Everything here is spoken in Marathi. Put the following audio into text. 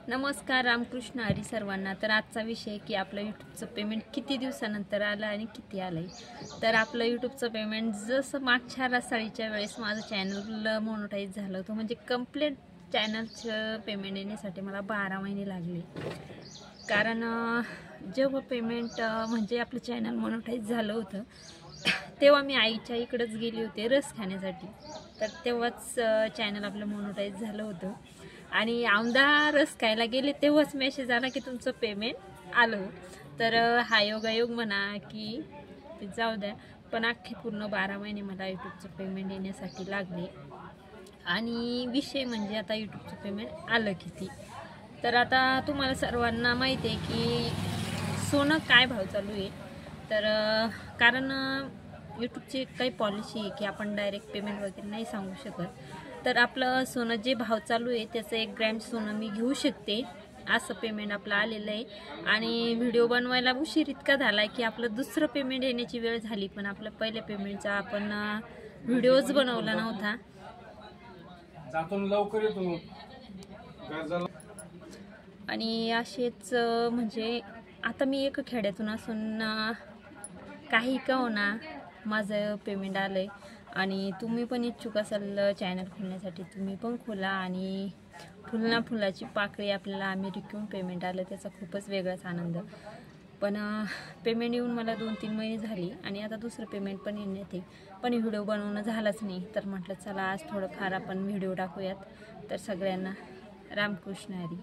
नमस्कार, रामकृष्ण हरी सर्वांना। तर आजचा विषय की आपलं यूट्यूबचं पेमेंट किती दिवसानंतर आलं आणि किती आलंय। तर आपलं यूट्यूबचं पेमेंट जसं मागच्या रसाळीच्या वेळेस माझं चॅनल मोनोटाईज झालं होतं, म्हणजे कंप्लीट चॅनलचं पेमेंट येण्यासाठी मला 12 महिने लागले। कारण जेव्हा पेमेंट म्हणजे आपलं चॅनल मोनोटाईज झालं होतं तेव्हा मी आईच्या इकडेच गेले होते रस खाण्यासाठी। तर तेव्हाच चॅनल आपलं मोनोटाईज झालं होतं आणि औंधा रस खायला गेले तेव्हाच मेसेज आला की तुमचं पेमेंट आलं। तर हा योगायोग म्हणा की ते जाऊ द्या, पण अख्खे पूर्ण 12 महिने मला यूट्यूबचं पेमेंट येण्यासाठी लागले। आणि विषय म्हणजे आता यूट्यूबचं पेमेंट आलं किती। तर आता तुम्हाला सर्वांना माहिती आहे की सोनं काय भाव चालू आहे। तर कारण यूट्यूबची काही पॉलिसी आहे की आपण डायरेक्ट पेमेंट वगैरे नाही सांगू शकत। तर आपलं सोनं जे भाव चालू आहे त्याचं 1 ग्रॅम सोनं मी घेऊ शकते असं पेमेंट आपलं आलेलं आहे। आणि व्हिडिओ बनवायला उशीर इतका झाला की आपलं दुसरं पेमेंट येण्याची वेळ झाली, पण आपलं पहिल्या पेमेंटचा आपण व्हिडिओज बनवला नव्हता। आणि असेच म्हणजे आता मी एक खेड्यातून असून काही का होणार माझं पेमेंट आलंय। आणि तुम्ही पण इच्छुक असाल चॅनल खोलण्यासाठी तुम्ही पण खोला। आणि फुलाची पाकळी आपल्याला अमेरिकेहून पेमेंट आलं त्याचा खूपच वेगळाच आनंद। पण पेमेंट येऊन मला 2-3 महिने झाली आणि आता दुसरं पेमेंट पण येण्यात आहे, पण व्हिडिओ बनवणं झालंच नाही। तर म्हटलं चला आज थोडंफार आपण व्हिडिओ टाकूयात। तर सगळ्यांना रामकृष्ण हरी।